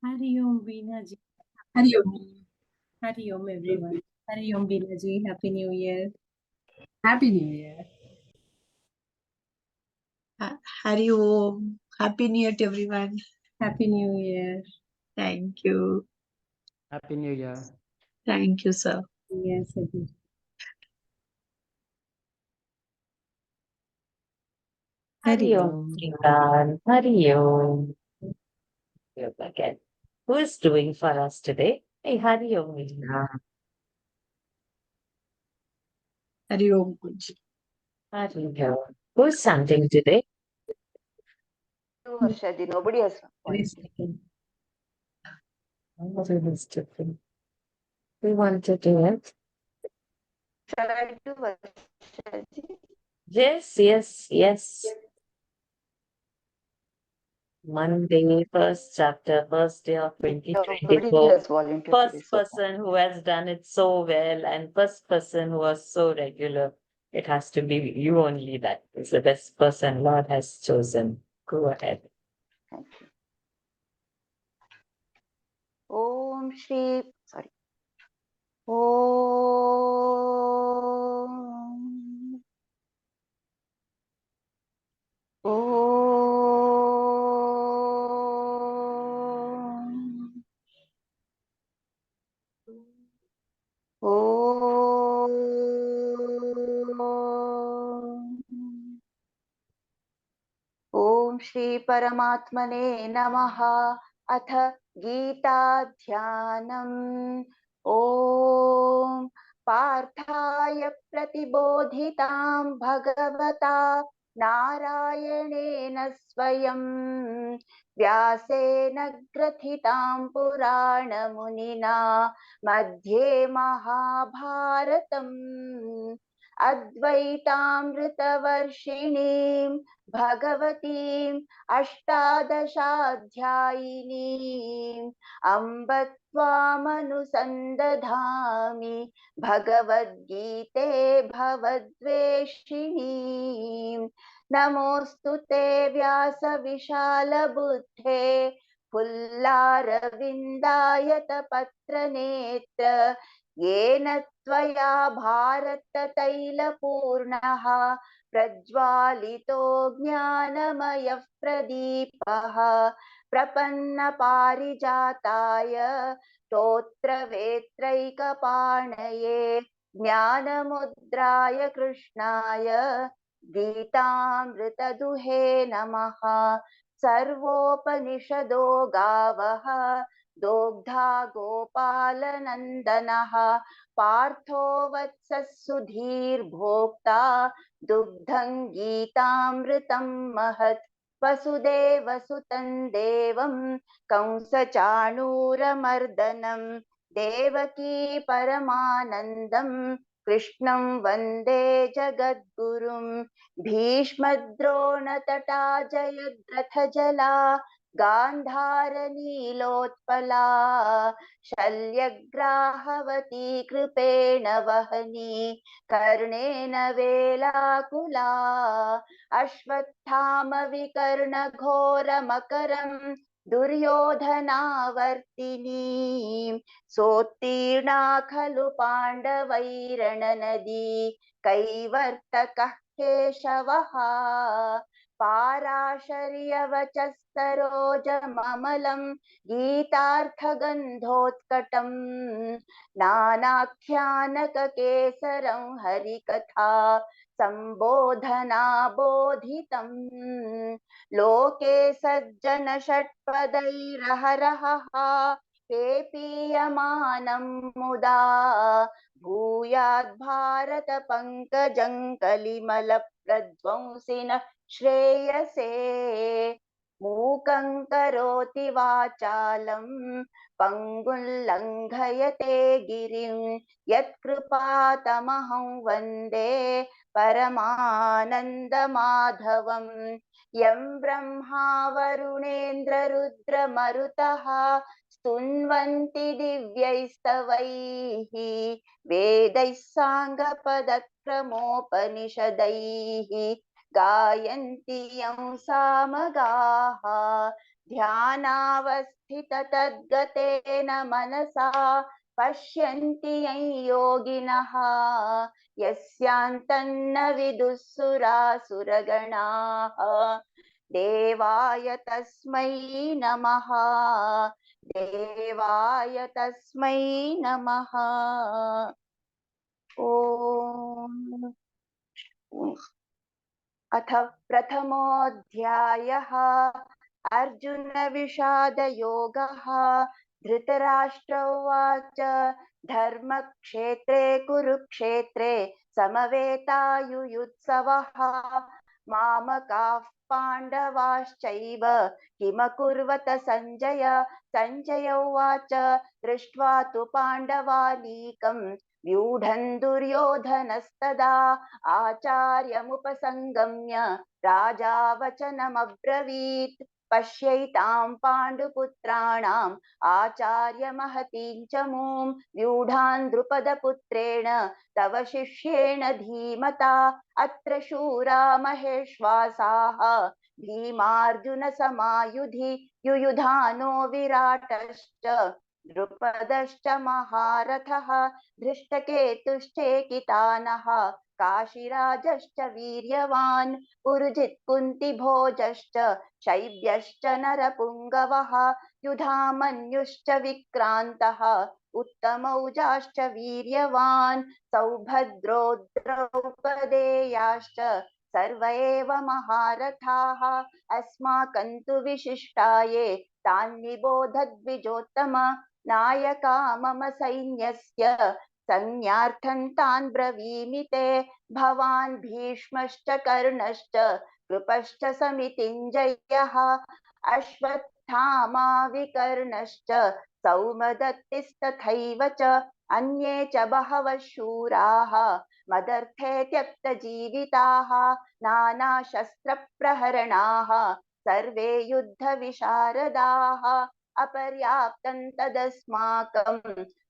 Hari Om Veena ji. Hari Om. Hari Om everyone. Hari Om Veena ji. Happy New Year. Happy New Year. Hari Om. Happy New Year to everyone. Happy New Year. Thank you. Happy New Year. Thank you, sir. Yes, Adi. Hari Om, Srikanth. Hari Om. You're again. Who is doing for us today? Hey, Hari Om, Meena. Hari Om, Kunji. Hari Om. Who's chanting today? Varshadi, nobody has Very pointed. second. Oh, it is different. We want to do it. Shall I do Varshadi? Yes. Monday, first chapter, first day of Nobody 2024. has volunteered today First so far. person who has done it so well and first person who was so regular. It has to be you only that is the best person Lord has chosen. Go ahead. Thank you. Om Shri, sorry. Om. Om. ओम श्री परमात्मने नमः। अथ गीता ध्यानम्। ओम पार्थाय प्रतिबोधितां भगवता नारायणेन स्वयं व्यासेन ग्रथितां पुराणमुनिना मध्ये महाभारतम् अद्वैतामृतवर्षिणीं भगवतीम् अष्टादशाध्यायिनीम् अम्ब त्वामनुसन्दधामि भगवद्गीते भवद्वेषिणीम्। नमोऽस्तु ते व्यासविशालबुद्धे फुल्लारविन्दायतपत्रनेत्र येन त्वया भारततैलपूर्णः प्रज्वालितो ज्ञानमयः प्रदीपः प्रपन्नपारिजाताय स्तोत्रवेत्रैकपाणये ज्ञानमुद्राय कृष्णाय गीतामृतदुहे नमः। सर्वोपनिषदो गावः दोग्धा गोपालनन्दनः पार्थो वत्सः सुधीर्भोक्ता दुग्धं गीतामृतं महत्। वसुदेवसुतं देवं कंसचाणूरमर्दनं देवकी परमानन्दं कृष्णं वन्दे जगद्गुरुं। भीष्मद्रोणतटा जयद्रथजला गान्धारनीलोत्पला शल्यग्राहवती कृपेण वहनी कर्णेन वेलाकुला अश्वत्थामविकर्णघोरमकरं दुर्योधनावर्तिनीं सोत्तीर्णा खलु पाण्डवैरणनदी कैवर्तकः केशवः पाराशर्यवचः सरोजममलं गीतार्थगन्धोत्कटम् नानाख्यानककेसरं हरिकथा सम्बोधना बोधितम्। लोके सज्जन षट्पदैरहरहः पेपीयमानं मुदा भूयाद् भारत पंकजं कलिमलप्रध्वंसिनः श्रेयसे। मूकं करोति वाचालं पंगुं लङ्घयते गिरिं यत्कृपातमहं वन्दे परमानन्दमाधवं। यं ब्रह्मा वरुणेन्द्ररुद्रमरुतः स्तुन्वन्ति दिव्यैस्तवैः वेदैः साङ्गपदक्रमोपनिषदैः गायन्ति यं सामगाः ध्यानावस्थिततद्गतेन मनसा पश्यन्ति यं योगिनः यस्यान्तन्न विदुःसुरासुरगणाः देवाय तस्मै नमः देवाय तस्मै नमः ॐ अथ प्रथमोऽध्यायः अर्जुनविषादयोगः धृतराष्ट्र उवाच धर्मक्षेत्रे कुरुक्षेत्रे समवेतायुयुत्सवः मामकाः पाण्डवाश्चैव किमकुर्वत सञ्जय सञ्जय उवाच दृष्ट्वा तु पाण्डवानीकं व्यूढं दुर्योधनस्तदा आचार्यमुपसङ्गम्य राजा वचनमब्रवीत् पश्यैतां पाण्डुपुत्राणाम् आचार्यमहतीं च मूं व्यूढान् द्रुपदपुत्रेण तव शिष्येण धीमता अत्र शूरा महेश्वासाः भीमार्जुनसमायुधि युयुधानो विराटश्च द्रुपदश्च महारथः धृष्टकेतुश्चेकितानः काशीराजश्च वीर्यवान् पुरुजित् कुन्तिभोजश्च शैब्यश्च नरपुङ्गवः युधामन्युश्च विक्रान्तः उत्तमौजाश्च वीर्यवान् सौभद्रो द्रौपदेयाश्च सर्व एव महारथाः अस्माकं तु विशिष्टाये तान् निबोधद्विजोत्तम नायका मम सैन्यस्य संज्ञार्थं तान् ब्रवीमि ते भवान् भीष्मश्च कर्णश्च कृपश्च समितिञ्जयः अश्वत्थामा विकर्णश्च सौमदत्तिस्तथैव च अन्ये च बहवः शूराः मदर्थे त्यक्तजीविताः नानाशस्त्रप्रहरणाः सर्वे युद्धविशारदाः अपर्याप्तं तदस्माकं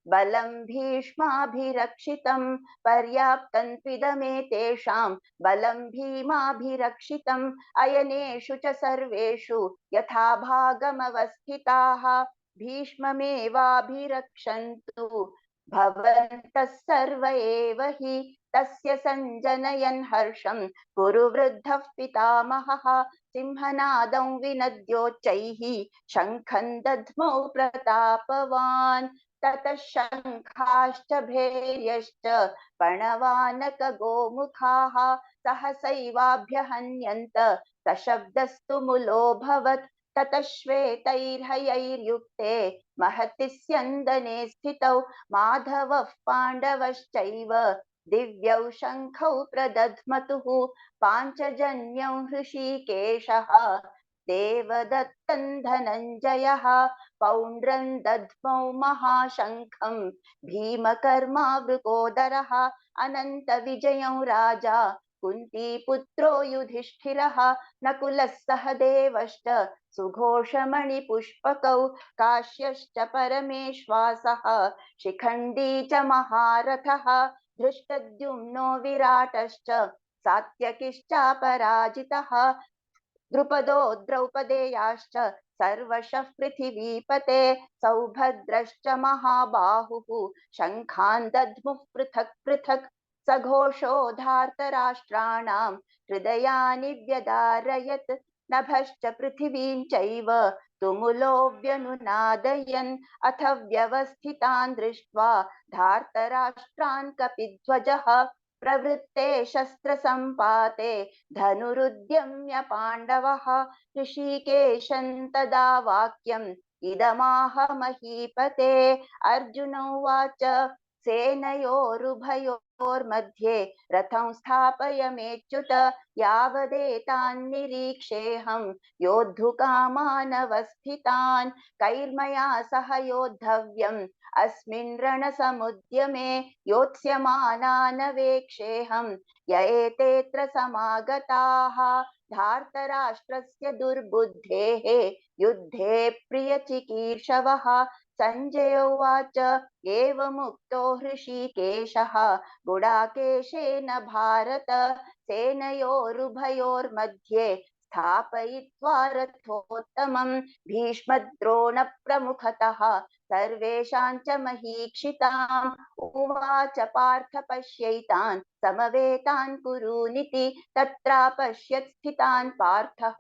बलं भीष्माभिरक्षितं पर्याप्तं त्विदमेतेषां बलं भीमाभिरक्षितम् अयनेषु च सर्वेषु यथा भागमवस्थिताः भीष्ममेवाभिरक्षन्तु भवन्तः सर्व एव हि तस्य सञ्जनयन् हर्षं कुरु वृद्धः पितामहः सिंहनादं विनद्योच्चैः शङ्खं दध्मौ प्रतापवान् ततः शङ्खाश्च भैर्यश्च पणवानकगोमुखाः सहसैवाभ्यहन्यन्त सशब्दस्तु मुलोऽभवत् ततः श्वेतैर्हयैर्युक्ते महति स्यन्दने स्थितौ माधवः पाण्डवश्चैव दिव्यौ शङ्खौ प्रदध्मतुः पाञ्चजन्यौ हृषीकेशः देवदत्तं धनञ्जयः पौण्ड्रं दध्मौ महाशङ्खं भीमकर्मावृकोदरः अनन्तविजयौ राजा कुन्तीपुत्रो युधिष्ठिरः नकुलः सहदेवश्च सुघोषमणिपुष्पकौ काश्यश्च परमेश्वासः शिखण्डी च महारथः धृष्टद्युम्नो विराटश्च सात्यकिश्चापराजितः द्रुपदो द्रौपदेयाश्च सर्वशः पृथिवीपते सौभद्रश्च महाबाहुः शङ्खान् दध्मुः पृथक् पृथक् सघोषो धार्तराष्ट्राणां हृदयानि व्यदारयत् नभश्च पृथिवीं चैव तुमुलो व्यनुनादयन् अथ व्यवस्थितान् दृष्ट्वा धार्तराष्ट्रान् कपिध्वजः प्रवृत्ते शस्त्रसम्पाते धनुरुद्यम्य पाण्डवः ऋषिकेशं तदा वाक्यम् इदमाह महीपते अर्जुन उवाच सेनयोरुभयोर्मध्ये रथं स्थापयमेच्युत यावदेतान् निरीक्षेऽहं योद्धुकामानवस्थितान् कैर्मया सह योद्धव्यम् अस्मिन् रणसमुद्यमे योत्स्यमानानवेक्षेऽहं य एतेऽत्र समागताः धार्तराष्ट्रस्य दुर्बुद्धेः युद्धे प्रियचिकीर्षवः सञ्जय उवाच एवमुक्तो हृषीकेशः गुडाकेशेन भारत सेनयोरुभयोर्मध्ये स्थापयित्वा रथोत्तमं भीष्मद्रोणप्रमुखतः सर्वेषां च महीक्षिताम् उवाच पार्थ पश्यैतान् समवेतान् कुरूनिति तत्रापश्यत् स्थितान् पार्थः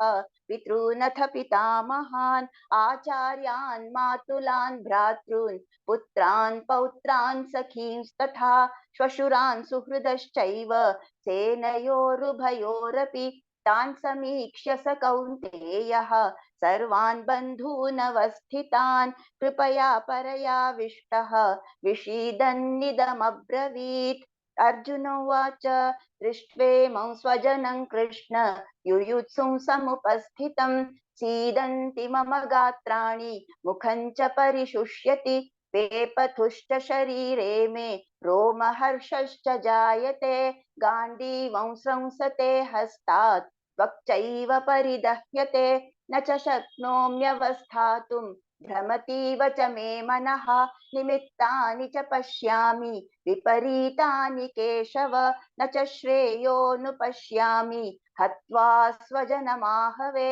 पितॄनथ पितामहान् आचार्यान् मातुलान् भ्रातॄन् पुत्रान् पौत्रान् सखींस्तथा श्वशुरान् सुहृदश्चैव सेनयोरुभयोरपि तान् समीक्ष्य स कौन्तेयः सर्वान् बन्धूनवस्थितान् कृपया परयाविष्टः विषीदन्निदमब्रवीत्। अर्जुन उवाच दृष्ट्वेमं स्वजनं कृष्ण युयुत्सुं समुपस्थितं सीदन्ति मम गात्राणि मुखं च परिशुष्यति वेपथुश्च शरीरे मे रोमहर्षश्च जायते गाण्डीवं स्रंसते हस्तात् त्वक्चैव परिदह्यते न च शक्नोम्यवस्थातुं भ्रमतीव च मे मनः निमित्तानि च पश्यामि विपरीतानि केशव न च श्रेयोनुपश्यामि हत्वा स्वजनमाहवे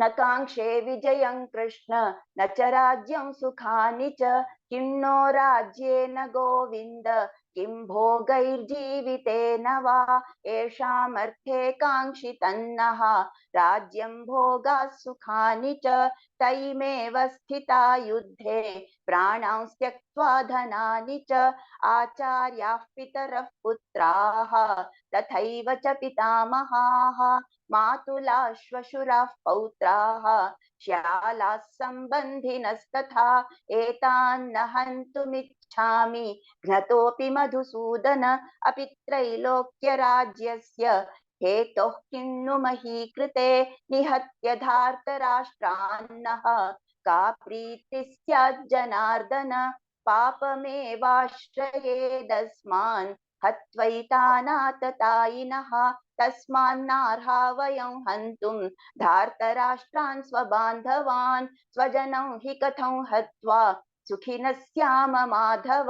न काङ्क्षे विजयं कृष्ण न च राज्यं सुखानि च किं नो राज्येन गोविन्द किं भोगैर्जीवितेन वा येषामर्थे काङ्क्षितन्नः राज्यं भोगाः सुखानि च तैमेव स्थिता युद्धे प्राणां त्यक्त्वा धनानि च आचार्याः पितरः पुत्राः तथैव च पितामहाः मातुलाः श्वशुराः पौत्राः श्यालाः सम्बन्धिनस्तथा एतान्न हन्तुमिच्छामि घ्नतोऽपि मधुसूदन अपि त्रैलोक्यराज्यस्य हेतोः किन्नु मही कृते निहत्य धार्तराष्ट्रान्नः का प्रीतिः स्यात् जनार्दन पापमेवाश्रयेदस्मान् हत्वैतानाततायिनः तस्मान्नार्हा वयं हन्तुं धार्तराष्ट्रान् स्वबान्धवान् स्वजनं हि कथं हत्वा सुखिनः स्याम माधव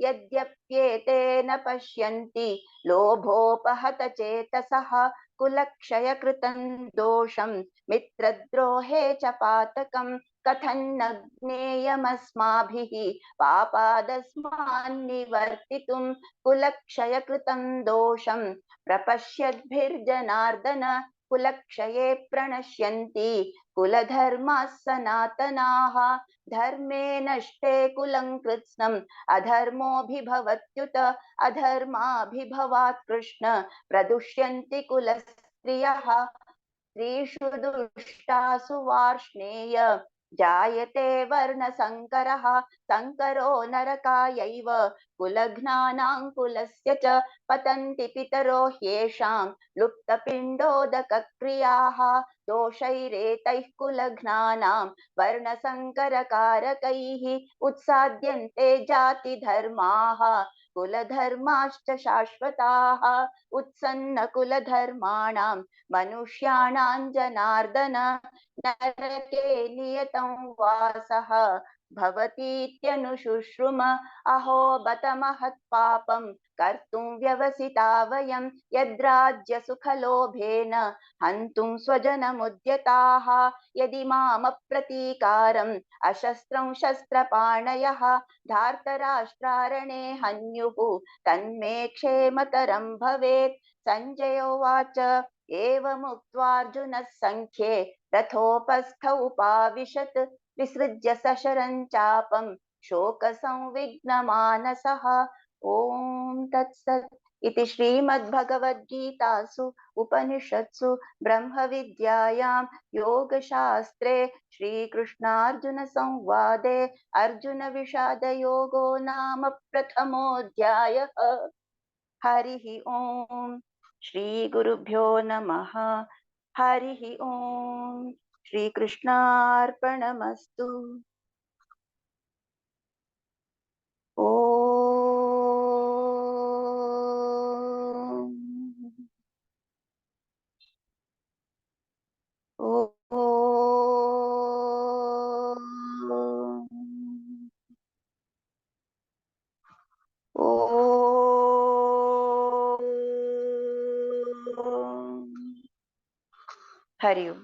यद्यप्येतेन पश्यन्ति लोभोपहत चेतसः कुलक्षयकृतं दोषं मित्रद्रोहे च पातकं कथन्न ज्ञेयमस्माभिः पापादस्मान्निवर्तितुं कुलक्षयकृतं दोषं प्रपश्यद्भिर्जनार्दन कुलक्षये प्रणश्यन्ति कुलधर्माः सनातनाः धर्मे नष्टे कुलं कृत्स्नम् अधर्मोऽभिभवत्युत अधर्माभिभवात् कृष्ण प्रदुष्यन्ति कुलस्त्रियः स्त्रीषु दुष्टासु वार्ष्णेय जायते वर्णसङ्करः संकरो नरकायैव कुलघ्नानां कुलस्य च पतन्ति पितरो ह्येषां लुप्तपिण्डोदकक्रियाः दोषैरेतैः कुलघ्नानां वर्णसङ्करकारकैः उत्साद्यन्ते जातिधर्माः कुलधर्माश्च शाश्वताः उत्सन्नकुलधर्माणां मनुष्याणां जनार्दन नरके नियतं वासः भवतीत्यनुशुश्रुम अहो बत महत्पापं कर्तुं व्यवसिता वयं यद्राज्यसुखलोभेन हन्तुं स्वजनमुद्यताः यदि मामप्रतीकारम् अशस्त्रं शस्त्रपाणयः धार्तराष्ट्रारणे हन्युः तन्मे क्षेमतरं भवेत्। संजय उवाच एवमुक्त्वार्जुनः संख्ये रथोपस्थ उपाविशत् विसृज्य सशरं चापं शोकसंविघ्नमानसः। ॐ तत्सत् इति श्रीमद्भगवद्गीतासु उपनिषत्सु ब्रह्मविद्यायां योगशास्त्रे श्रीकृष्णार्जुनसंवादे अर्जुनविषादयोगो नाम प्रथमोऽध्यायः। हरिः ओम् श्रीगुरुभ्यो नमः। हरिः ओम् श्रीकृष्णार्पणमस्तु। हरि ओम।